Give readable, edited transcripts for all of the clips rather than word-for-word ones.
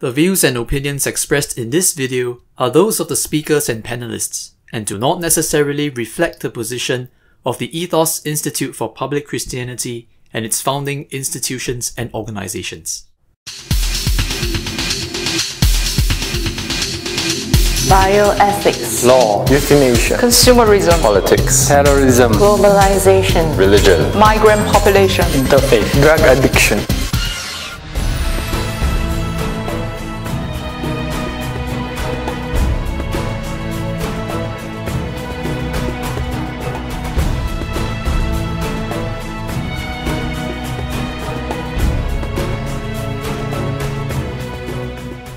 The views and opinions expressed in this video are those of the speakers and panelists, and do not necessarily reflect the position of the ETHOS Institute for Public Christianity and its founding institutions and organizations. Bioethics, law, euthanasia, consumerism, politics, terrorism, globalization, religion, migrant population, interfaith, drug addiction.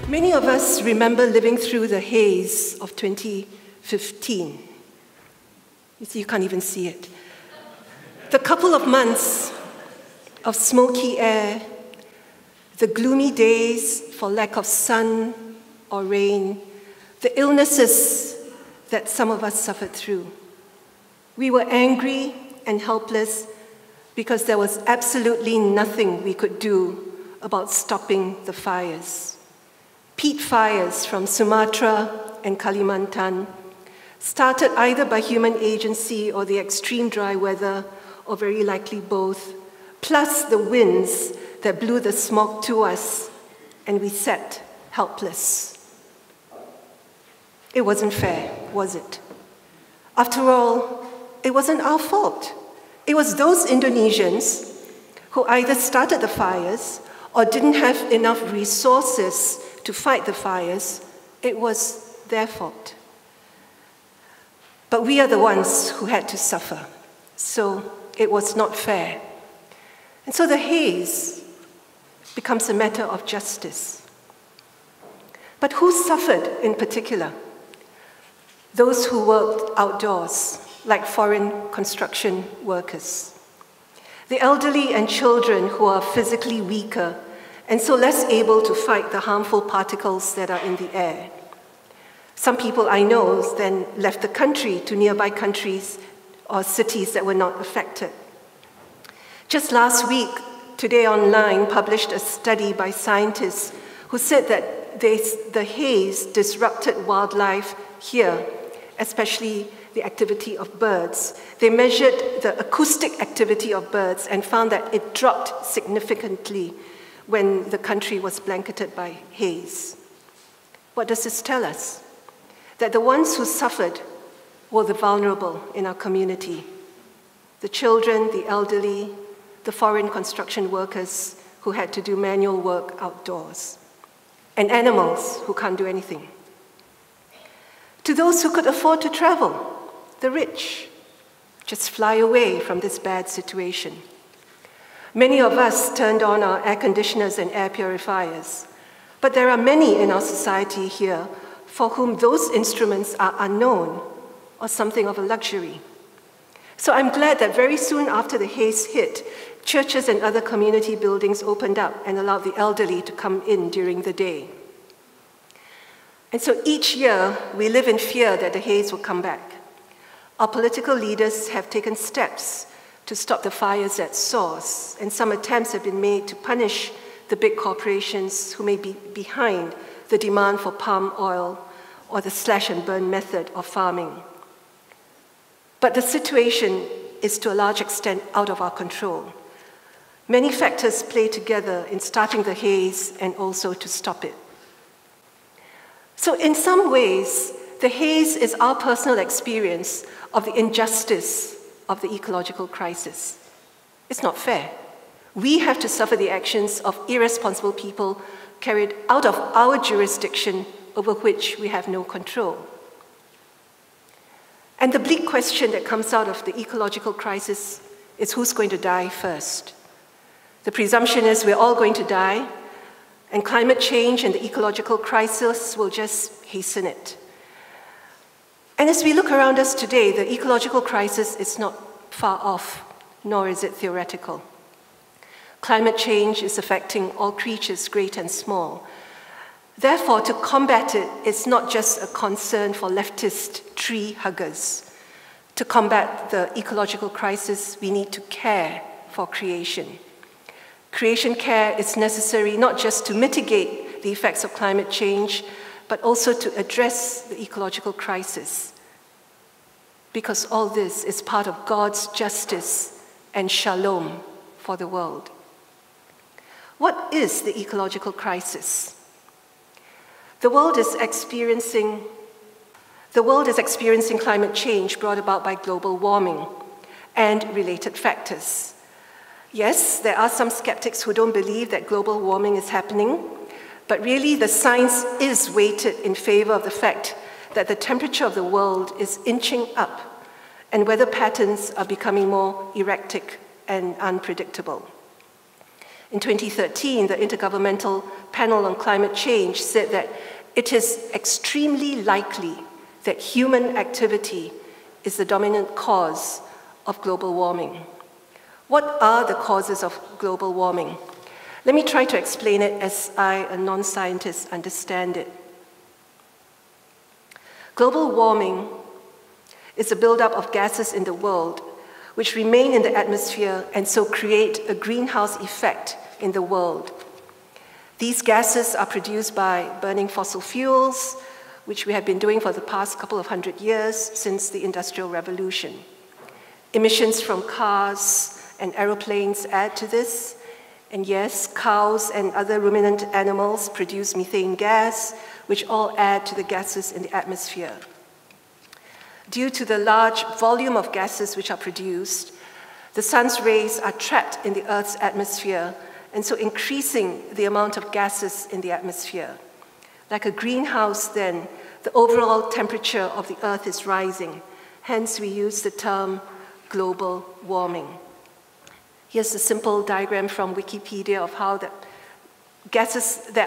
Many of us remember living through the haze of 2015. You see, you can't even see it. The couple of months of smoky air, the gloomy days for lack of sun or rain, the illnesses that some of us suffered through. We were angry and helpless because there was absolutely nothing we could do about stopping the fires. Peat fires from Sumatra and Kalimantan, started either by human agency or the extreme dry weather, or very likely both, plus the winds that blew the smoke to us, and we sat helpless. It wasn't fair, was it? After all, it wasn't our fault. It was those Indonesians who either started the fires or didn't have enough resources to fight the fires. It was their fault. But we are the ones who had to suffer, so it was not fair. And so the haze becomes a matter of justice. But who suffered in particular? Those who worked outdoors, like foreign construction workers. The elderly and children who are physically weaker and so less able to fight the harmful particles that are in the air. Some people I know then left the country to nearby countries or cities that were not affected. Just last week, Today Online published a study by scientists who said that the haze disrupted wildlife here, especially the activity of birds. They measured the acoustic activity of birds and found that it dropped significantly when the country was blanketed by haze. What does this tell us? That the ones who suffered were the vulnerable in our community. The children, the elderly, the foreign construction workers who had to do manual work outdoors, and animals who can't do anything. To those who could afford to travel, the rich, just fly away from this bad situation. Many of us turned on our air conditioners and air purifiers, but there are many in our society here for whom those instruments are unknown or something of a luxury. So I'm glad that very soon after the haze hit, churches and other community buildings opened up and allowed the elderly to come in during the day. And so each year, we live in fear that the haze will come back. Our political leaders have taken steps to stop the fires at source, and some attempts have been made to punish the big corporations who may be behind the demand for palm oil or the slash and burn method of farming. But the situation is to a large extent out of our control. Many factors play together in starting the haze and also to stop it. So in some ways, the haze is our personal experience of the injustice of the ecological crisis. It's not fair. We have to suffer the actions of irresponsible people carried out of our jurisdiction over which we have no control. And the bleak question that comes out of the ecological crisis is who's going to die first? The presumption is we're all going to die, and climate change and the ecological crisis will just hasten it. And as we look around us today, the ecological crisis is not far off, nor is it theoretical. Climate change is affecting all creatures, great and small. Therefore, to combat it is not just a concern for leftist tree huggers. To combat the ecological crisis, we need to care for creation. Creation care is necessary not just to mitigate the effects of climate change, but also to address the ecological crisis. Because all this is part of God's justice and shalom for the world. What is the ecological crisis? The world is experiencing climate change brought about by global warming and related factors. Yes, there are some skeptics who don't believe that global warming is happening, but really the science is weighted in favor of the fact that the temperature of the world is inching up and weather patterns are becoming more erratic and unpredictable. In 2013, the Intergovernmental Panel on Climate Change said that it is extremely likely that human activity is the dominant cause of global warming. What are the causes of global warming? Let me try to explain it as I, a non-scientist, understand it. Global warming is a buildup of gases in the world which remain in the atmosphere and so create a greenhouse effect in the world. These gases are produced by burning fossil fuels, which we have been doing for the past couple of 100 years since the Industrial Revolution. Emissions from cars and aeroplanes add to this. And yes, cows and other ruminant animals produce methane gas, which all add to the gases in the atmosphere. Due to the large volume of gases which are produced, the sun's rays are trapped in the Earth's atmosphere, and so increasing the amount of gases in the atmosphere. Like a greenhouse, then, the overall temperature of the Earth is rising. Hence, we use the term global warming. Here's a simple diagram from Wikipedia of how there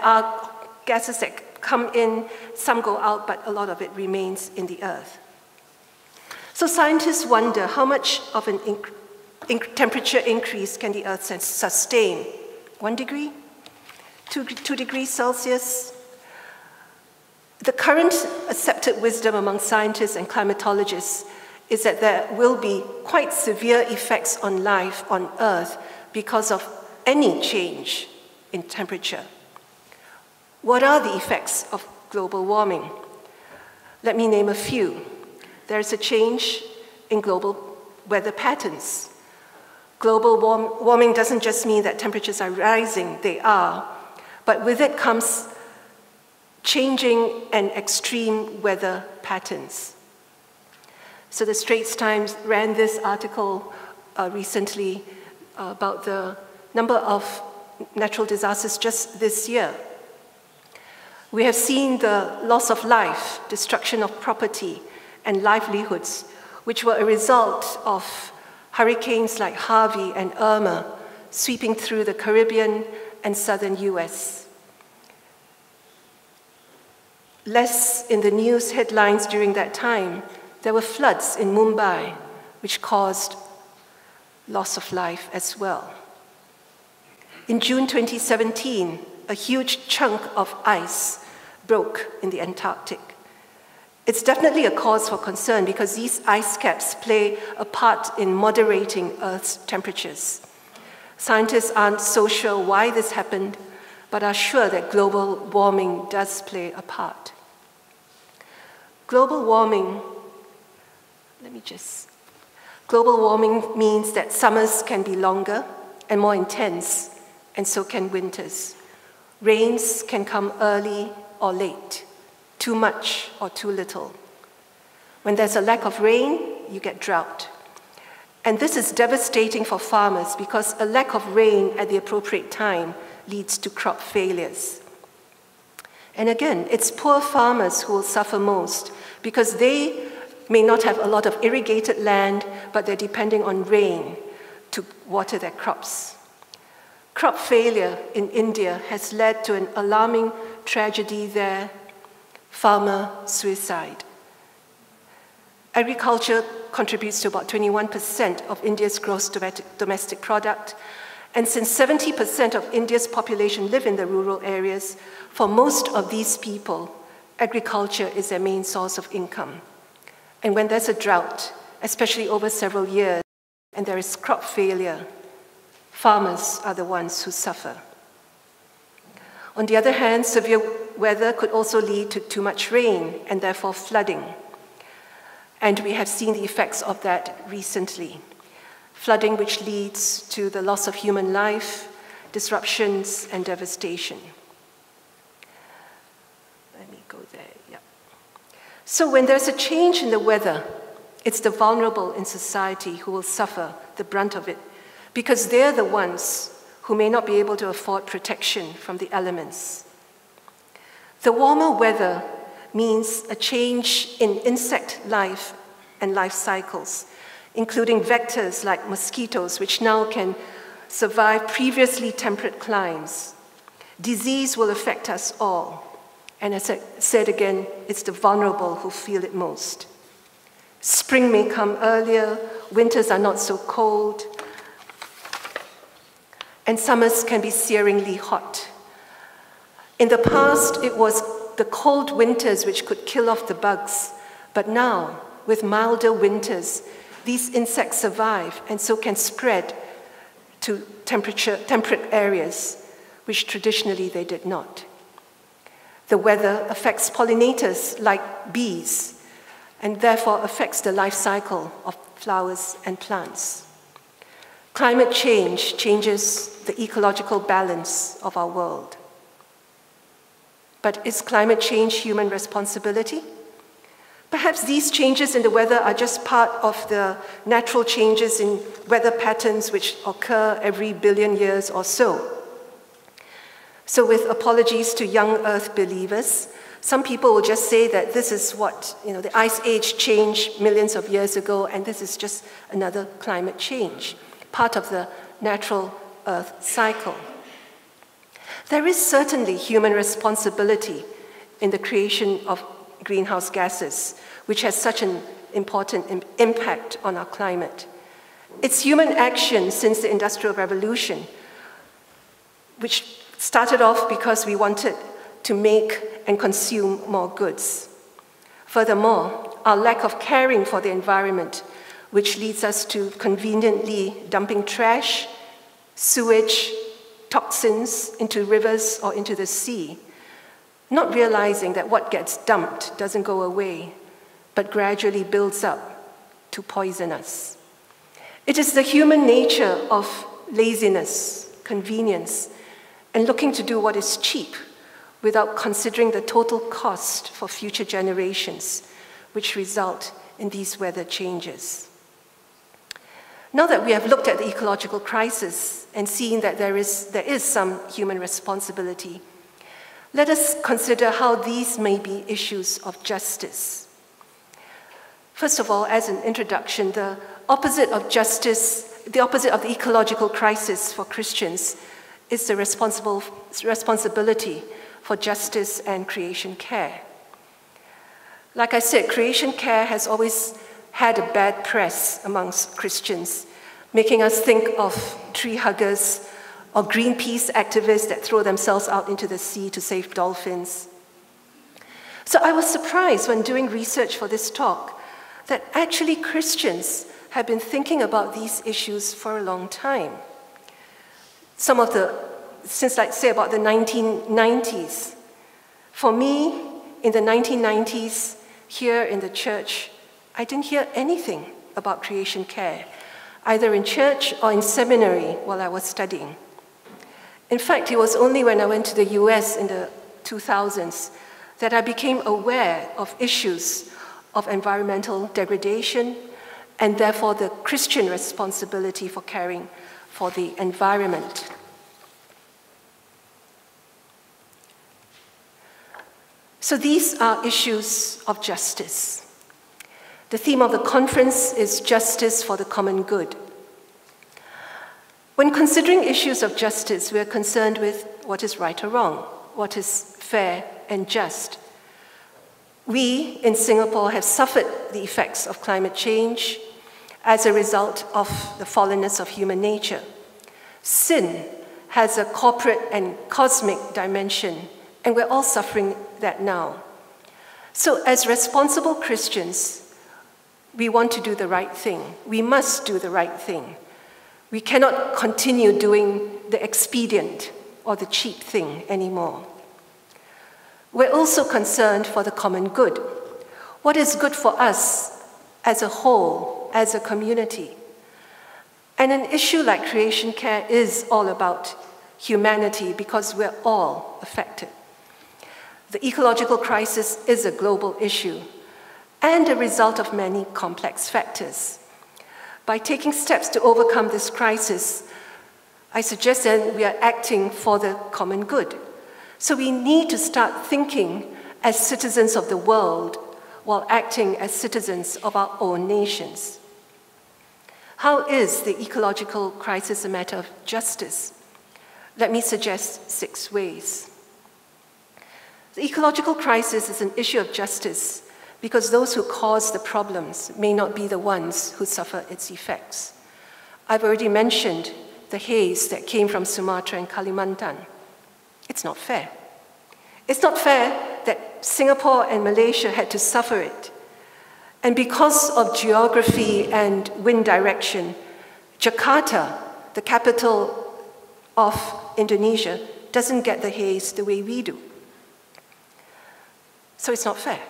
are gases that come in, some go out, but a lot of it remains in the Earth. So scientists wonder how much of an temperature increase can the Earth sustain? 1 degree? 2 degrees Celsius? The current accepted wisdom among scientists and climatologists is that there will be quite severe effects on life on Earth because of any change in temperature. What are the effects of global warming? Let me name a few. There's a change in global weather patterns. Global warming doesn't just mean that temperatures are rising, they are, but with it comes changing and extreme weather patterns. So the Straits Times ran this article recently about the number of natural disasters just this year. We have seen the loss of life, destruction of property and livelihoods, which were a result of hurricanes like Harvey and Irma sweeping through the Caribbean and southern US. Less in the news headlines during that time, there were floods in Mumbai, which caused loss of life as well. In June 2017, a huge chunk of ice broke in the Antarctic. It's definitely a cause for concern because these ice caps play a part in moderating Earth's temperatures. Scientists aren't so sure why this happened, but are sure that global warming does play a part. Global warming means that summers can be longer and more intense, and so can winters. Rains can come early or late, too much or too little. When there's a lack of rain, you get drought. And this is devastating for farmers because a lack of rain at the appropriate time leads to crop failures. And again, it's poor farmers who will suffer most because they may not have a lot of irrigated land, but they're depending on rain to water their crops. Crop failure in India has led to an alarming tragedy there, farmer suicide. Agriculture contributes to about 21% of India's gross domestic product, and since 70% of India's population live in the rural areas, for most of these people, agriculture is their main source of income. And when there's a drought, especially over several years, and there is crop failure, farmers are the ones who suffer. On the other hand, severe weather could also lead to too much rain and therefore flooding. And we have seen the effects of that recently. Flooding which leads to the loss of human life, disruptions, and devastation. Let me go there, yeah. So when there's a change in the weather, it's the vulnerable in society who will suffer the brunt of it, because they're the ones who may not be able to afford protection from the elements. The warmer weather means a change in insect life and life cycles, including vectors like mosquitoes, which now can survive previously temperate climes. Disease will affect us all. And as I said again, it's the vulnerable who feel it most. Spring may come earlier, winters are not so cold, and summers can be searingly hot. In the past, it was the cold winters which could kill off the bugs, but now, with milder winters, these insects survive and so can spread to temperate areas, which traditionally they did not. The weather affects pollinators like bees, and therefore affects the life cycle of flowers and plants. Climate change changes the ecological balance of our world. But is climate change human responsibility? Perhaps these changes in the weather are just part of the natural changes in weather patterns which occur every billion years or so. So with apologies to young Earth believers, some people will just say that this is what, the Ice Age changed millions of years ago, and this is just another climate change, part of the natural Earth cycle. There is certainly human responsibility in the creation of greenhouse gases, which has such an important impact on our climate. It's human action since the Industrial Revolution, which started off because we wanted to make and consume more goods. Furthermore, our lack of caring for the environment, which leads us to conveniently dumping trash, sewage, toxins into rivers or into the sea, not realizing that what gets dumped doesn't go away, but gradually builds up to poison us. It is the human nature of laziness, convenience, and looking to do what is cheap without considering the total cost for future generations, which result in these weather changes. Now that we have looked at the ecological crisis and seen that there is some human responsibility, let us consider how these may be issues of justice. First of all, as an introduction, the opposite of justice, the opposite of the ecological crisis for Christians is the responsibility for justice and creation care. Like I said, creation care has always had a bad press amongst Christians, making us think of tree huggers or Greenpeace activists that throw themselves out into the sea to save dolphins. So I was surprised when doing research for this talk that actually Christians have been thinking about these issues for a long time. Since like say about the 1990s. For me, in the 1990s, here in the church, I didn't hear anything about creation care, either in church or in seminary while I was studying. In fact, it was only when I went to the US in the 2000s that I became aware of issues of environmental degradation and therefore the Christian responsibility for caring for the environment. So these are issues of justice. The theme of the conference is justice for the common good. When considering issues of justice, we are concerned with what is right or wrong, what is fair and just. We in Singapore have suffered the effects of climate change as a result of the fallenness of human nature. Sin has a corporate and cosmic dimension, and we're all suffering that now. So as responsible Christians, we want to do the right thing. We must do the right thing. We cannot continue doing the expedient or the cheap thing anymore. we're also concerned for the common good. What is good for us as a whole, as a community? And an issue like creation care is all about humanity because we're all affected. The ecological crisis is a global issue and a result of many complex factors. By taking steps to overcome this crisis, I suggest that we are acting for the common good. So we need to start thinking as citizens of the world while acting as citizens of our own nations. How is the ecological crisis a matter of justice? Let me suggest 6 ways. The ecological crisis is an issue of justice because those who cause the problems may not be the ones who suffer its effects. I've already mentioned the haze that came from Sumatra and Kalimantan. It's not fair. It's not fair that Singapore and Malaysia had to suffer it. And because of geography and wind direction, Jakarta, the capital of Indonesia, doesn't get the haze the way we do. So it's not fair.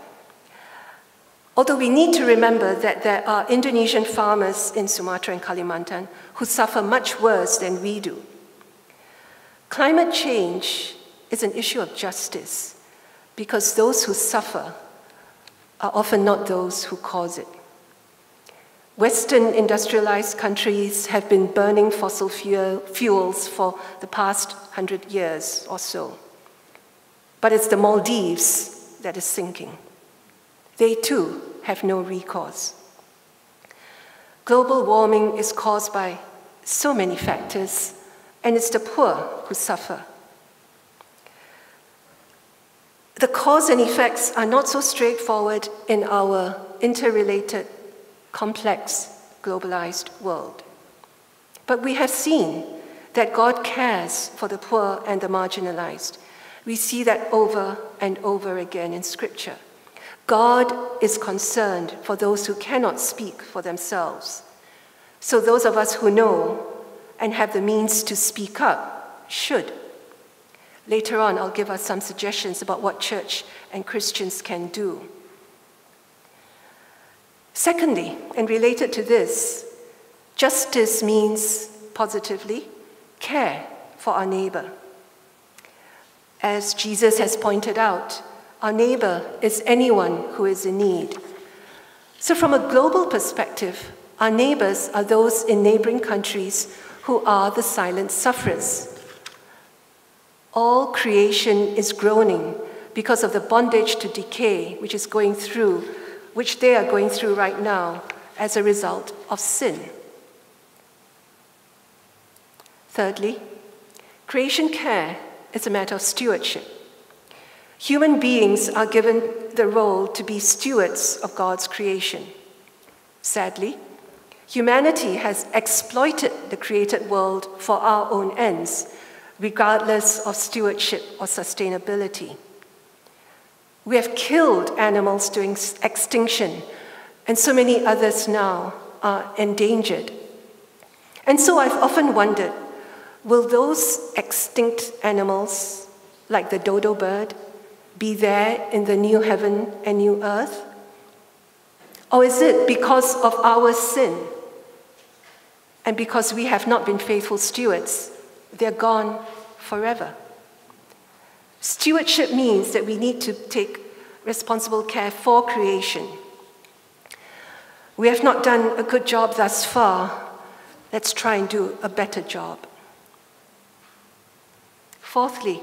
Although we need to remember that there are Indonesian farmers in Sumatra and Kalimantan who suffer much worse than we do. Climate change is an issue of justice because those who suffer are often not those who cause it. Western industrialized countries have been burning fossil fuels for the past 100 years or so. But it's the Maldives that is sinking. They too have no recourse. Global warming is caused by so many factors, and it's the poor who suffer. The cause and effects are not so straightforward in our interrelated, complex, globalized world. But we have seen that God cares for the poor and the marginalized. We see that over and over again in Scripture. God is concerned for those who cannot speak for themselves. So those of us who know and have the means to speak up should. Later on, I'll give us some suggestions about what church and Christians can do. Secondly, and related to this, justice means, positively, care for our neighbor. As Jesus has pointed out, our neighbor is anyone who is in need. So from a global perspective, our neighbors are those in neighboring countries who are the silent sufferers. All creation is groaning because of the bondage to decay which they are going through right now as a result of sin. Thirdly, creation care is a matter of stewardship. Human beings are given the role to be stewards of God's creation. Sadly, humanity has exploited the created world for our own ends, regardless of stewardship or sustainability. We have killed animals to extinction, and so many others now are endangered. And so I've often wondered, will those extinct animals, like the dodo bird, be there in the new heaven and new earth? Or is it because of our sin and because we have not been faithful stewards, they're gone forever? Stewardship means that we need to take responsible care for creation. We have not done a good job thus far. Let's try and do a better job. Fourthly,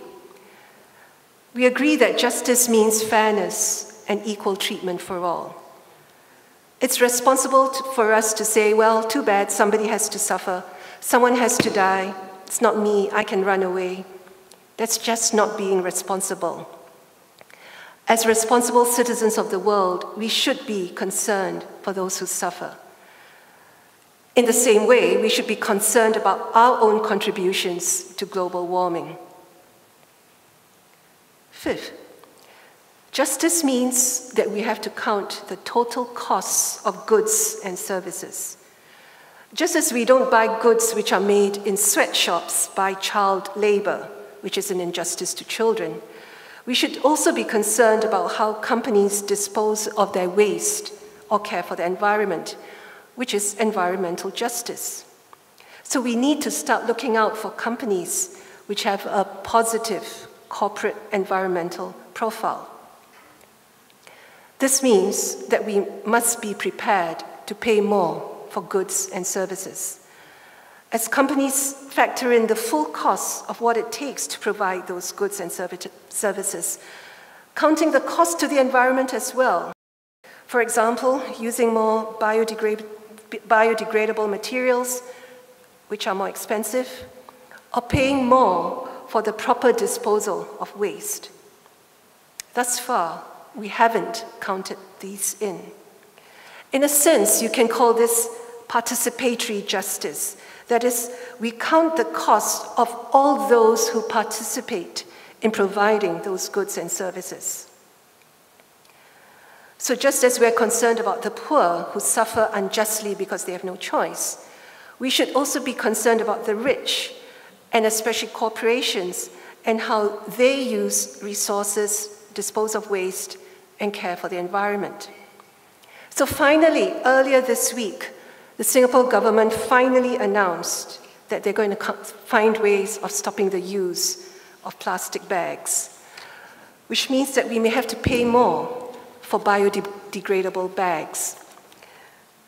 we agree that justice means fairness and equal treatment for all. It's responsible for us to say, well, too bad, somebody has to suffer, someone has to die, it's not me, I can run away. That's just not being responsible. As responsible citizens of the world, we should be concerned for those who suffer. In the same way, we should be concerned about our own contributions to global warming. Fifth, justice means that we have to count the total costs of goods and services. Just as we don't buy goods which are made in sweatshops by child labor, which is an injustice to children, We should also be concerned about how companies dispose of their waste or care for the environment, which is environmental justice. So we need to start looking out for companies which have a positive corporate environmental profile. This means that we must be prepared to pay more for goods and services. As companies factor in the full cost of what it takes to provide those goods and services, counting the cost to the environment as well. For example, using more biodegradable materials, which are more expensive, or paying more for the proper disposal of waste. Thus far, we haven't counted these in. In a sense, you can call this participatory justice. That is, we count the cost of all those who participate in providing those goods and services. So just as we're concerned about the poor who suffer unjustly because they have no choice, we should also be concerned about the rich, and especially corporations, and how they use resources, dispose of waste, and care for the environment. So finally, earlier this week, the Singapore government finally announced that they're going to find ways of stopping the use of plastic bags, which means that we may have to pay more for biodegradable bags.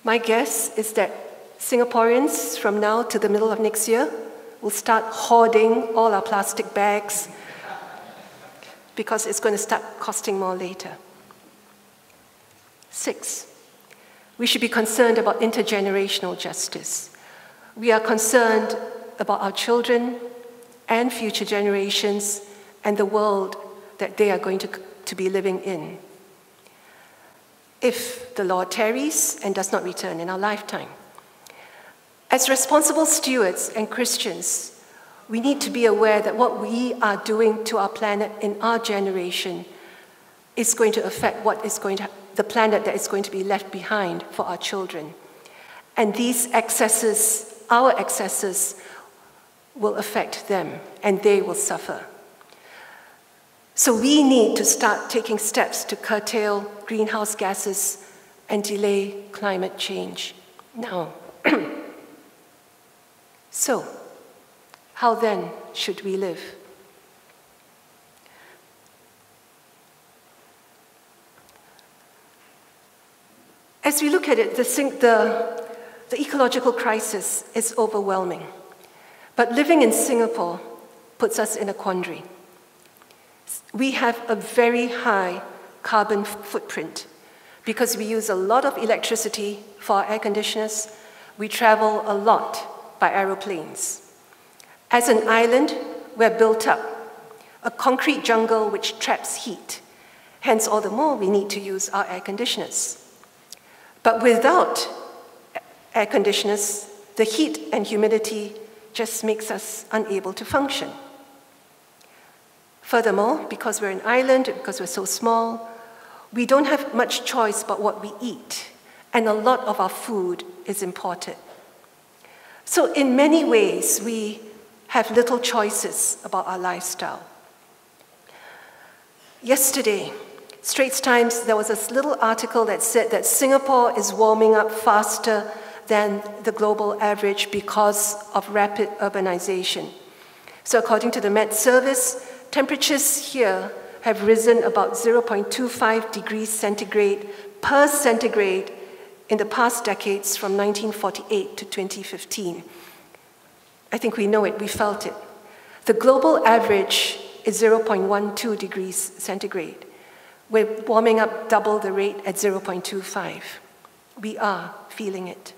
My guess is that Singaporeans, from now to the middle of next year, will start hoarding all our plastic bags because it's going to start costing more later. 6, we should be concerned about intergenerational justice. We are concerned about our children and future generations and the world that they are going to be living in, if the Lord tarries and does not return in our lifetime. As responsible stewards and Christians, we need to be aware that what we are doing to our planet in our generation is going to affect the planet that is going to be left behind for our children. And these excesses, our excesses, will affect them, and they will suffer. So we need to start taking steps to curtail greenhouse gases and delay climate change now. So, how then should we live? As we look at it, the ecological crisis is overwhelming. But living in Singapore puts us in a quandary. We have a very high carbon footprint because we use a lot of electricity for our air conditioners. We travel a lot by aeroplanes. As an island, we're built up, a concrete jungle which traps heat. Hence, all the more we need to use our air conditioners. But without air conditioners, the heat and humidity just makes us unable to function. Furthermore, because we're an island, because we're so small, we don't have much choice about what we eat, and a lot of our food is imported. So in many ways, we have little choices about our lifestyle. Yesterday, Straits Times, there was this little article that said that Singapore is warming up faster than the global average because of rapid urbanization. So according to the Met Service, temperatures here have risen about 0.25 degrees centigrade per centigrade in the past decades from 1948 to 2015. I think we know it, we felt it. The global average is 0.12 degrees centigrade. We're warming up double the rate at 0.25. We are feeling it.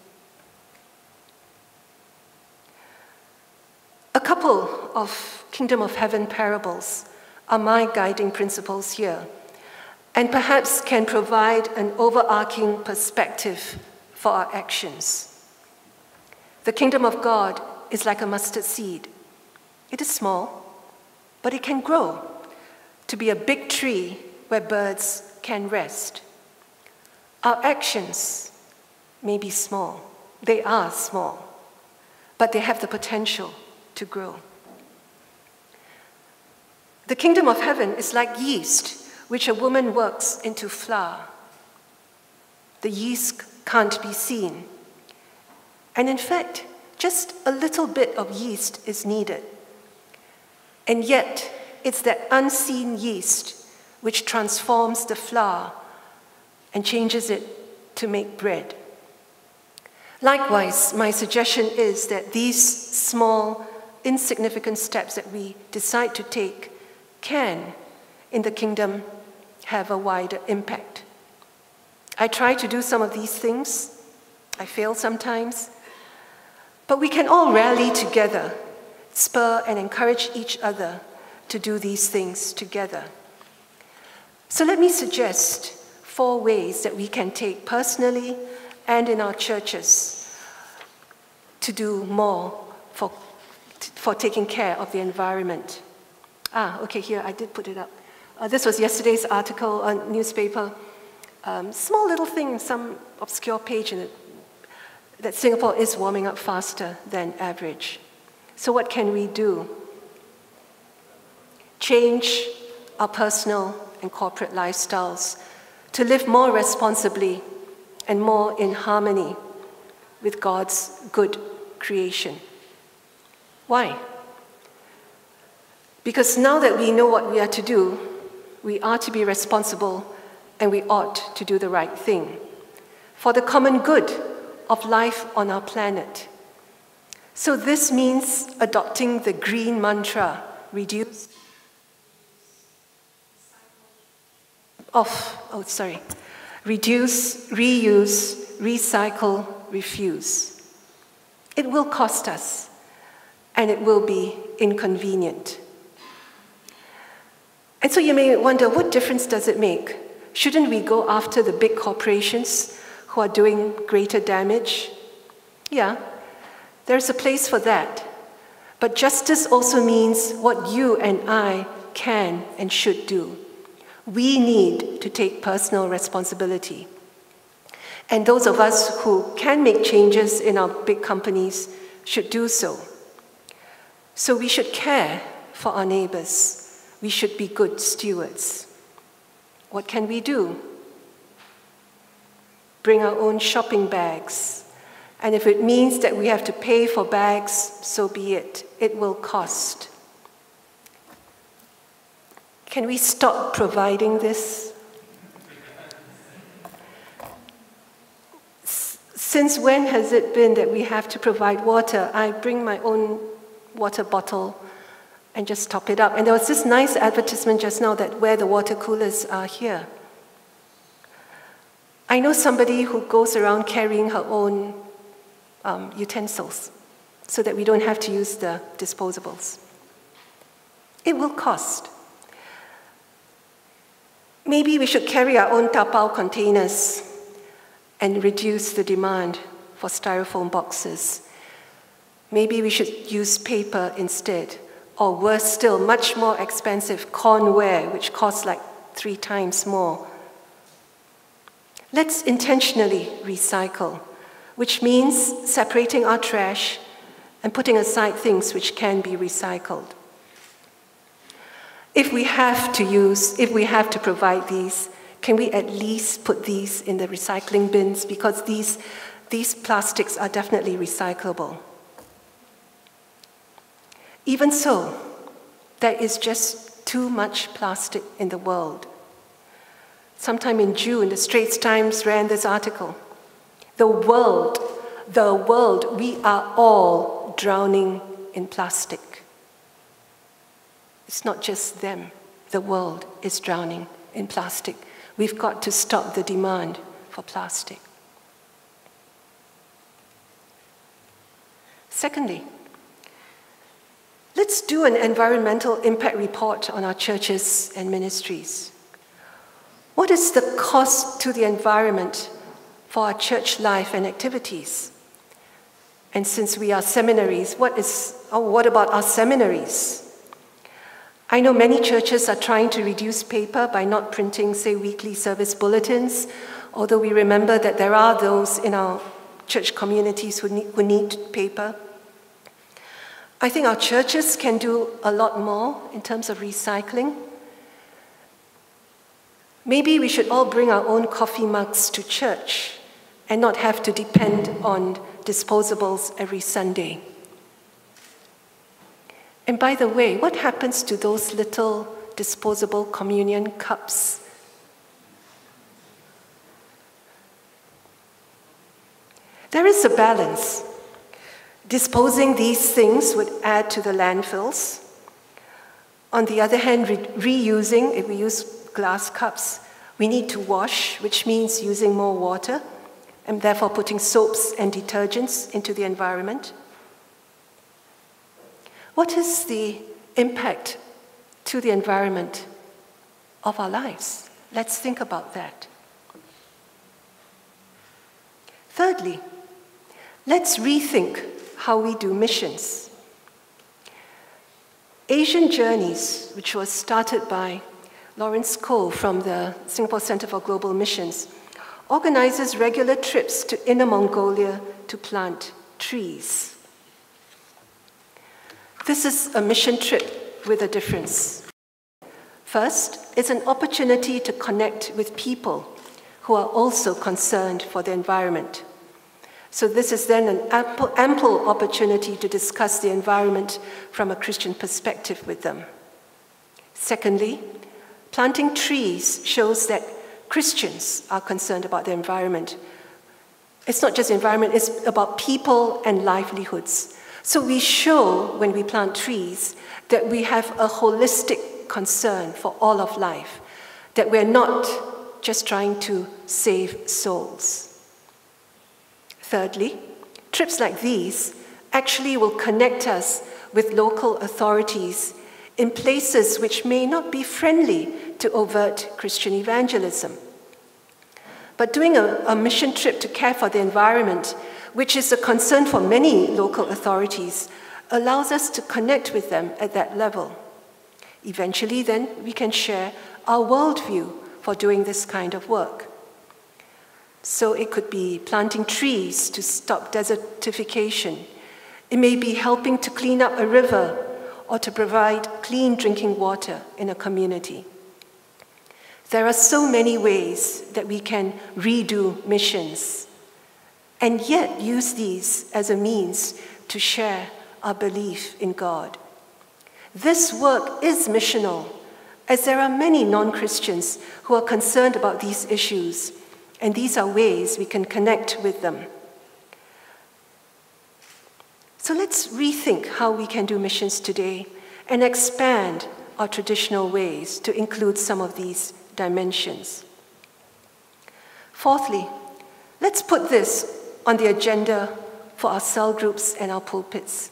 A couple of Kingdom of Heaven parables are my guiding principles here, and perhaps can provide an overarching perspective for our actions. The kingdom of God is like a mustard seed. It is small, but it can grow to be a big tree where birds can rest. Our actions may be small. They are small, but they have the potential to grow. The kingdom of heaven is like yeast, which a woman works into flour. The yeast can't be seen. And in fact, just a little bit of yeast is needed. And yet, it's that unseen yeast which transforms the flour and changes it to make bread. Likewise, my suggestion is that these small, insignificant steps that we decide to take can, in the kingdom, have a wider impact. I try to do some of these things. I fail sometimes. But we can all rally together, spur and encourage each other to do these things together. So let me suggest 4 ways that we can take personally and in our churches to do more for taking care of the environment. Okay, here, I did put it up. This was yesterday's article on newspaper. Small little thing, some obscure page in it, that Singapore is warming up faster than average. So what can we do? Change our personal and corporate lifestyles to live more responsibly and more in harmony with God's good creation. Why? Because now that we know what we are to do, we are to be responsible and we ought to do the right thing for the common good of life on our planet. So this means adopting the green mantra, reduce, reuse, recycle, refuse. It will cost us, and it will be inconvenient. And so you may wonder, what difference does it make? Shouldn't we go after the big corporations who are doing greater damage? Yeah, there's a place for that. But justice also means what you and I can and should do. We need to take personal responsibility. And those of us who can make changes in our big companies should do so. So we should care for our neighbors. We should be good stewards. What can we do? Bring our own shopping bags. And if it means that we have to pay for bags, so be it. It will cost. Can we stop providing this? Since when has it been that we have to provide water? I bring my own water bottle and just top it up. And there was this nice advertisement just now that where the water coolers are here. I know somebody who goes around carrying her own utensils so that we don't have to use the disposables. It will cost. Maybe we should carry our own tapao containers and reduce the demand for styrofoam boxes. Maybe we should use paper instead, or worse still, much more expensive cornware, which costs like 3 times more. Let's intentionally recycle, which means separating our trash and putting aside things which can be recycled. If we have to provide these, can we at least put these in the recycling bins? Because these plastics are definitely recyclable. Even so, there is just too much plastic in the world. Sometime in June, the Straits Times ran this article. The world, we are all drowning in plastic. It's not just them. The world is drowning in plastic. We've got to stop the demand for plastic. Secondly, let's do an environmental impact report on our churches and ministries. What is the cost to the environment for our church life and activities? And since we are seminaries, what about our seminaries? I know many churches are trying to reduce paper by not printing, say, weekly service bulletins, although we remember that there are those in our church communities who need paper. I think our churches can do a lot more in terms of recycling. Maybe we should all bring our own coffee mugs to church and not have to depend on disposables every Sunday. And by the way, what happens to those little disposable communion cups? There is a balance. Disposing these things would add to the landfills. On the other hand, reusing, if we use glass cups, we need to wash, which means using more water, and therefore putting soaps and detergents into the environment. What is the impact to the environment of our lives? Let's think about that. Thirdly, let's rethink how we do missions. Asian Journeys, which was started by Lawrence Koh from the Singapore Center for Global Missions, organizes regular trips to Inner Mongolia to plant trees. This is a mission trip with a difference. First, it's an opportunity to connect with people who are also concerned for the environment. So this is then an ample opportunity to discuss the environment from a Christian perspective with them. Secondly, planting trees shows that Christians are concerned about the environment. It's not just the environment, it's about people and livelihoods. So we show, when we plant trees, that we have a holistic concern for all of life, that we're not just trying to save souls. Thirdly, trips like these actually will connect us with local authorities in places which may not be friendly to overt Christian evangelism. But doing a mission trip to care for the environment, which is a concern for many local authorities, allows us to connect with them at that level. Eventually, then, we can share our worldview for doing this kind of work. So it could be planting trees to stop desertification. It may be helping to clean up a river or to provide clean drinking water in a community. There are so many ways that we can redo missions and yet use these as a means to share our belief in God. This work is missional, as there are many non-Christians who are concerned about these issues, and these are ways we can connect with them. So let's rethink how we can do missions today and expand our traditional ways to include some of these dimensions. Fourthly, let's put this on the agenda for our cell groups and our pulpits.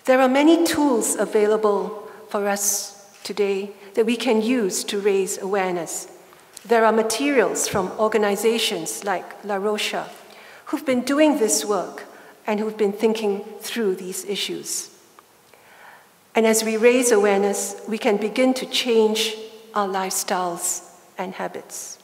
There are many tools available for us today that we can use to raise awareness. There are materials from organizations like La Rocha who've been doing this work and who've been thinking through these issues. And as we raise awareness, we can begin to change our lifestyles and habits.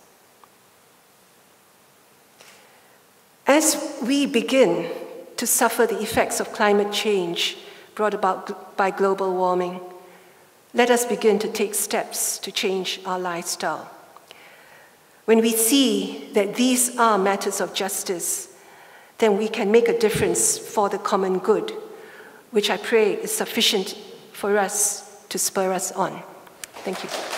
As we begin to suffer the effects of climate change brought about by global warming, let us begin to take steps to change our lifestyle. When we see that these are matters of justice, then we can make a difference for the common good, which I pray is sufficient for us to spur us on. Thank you.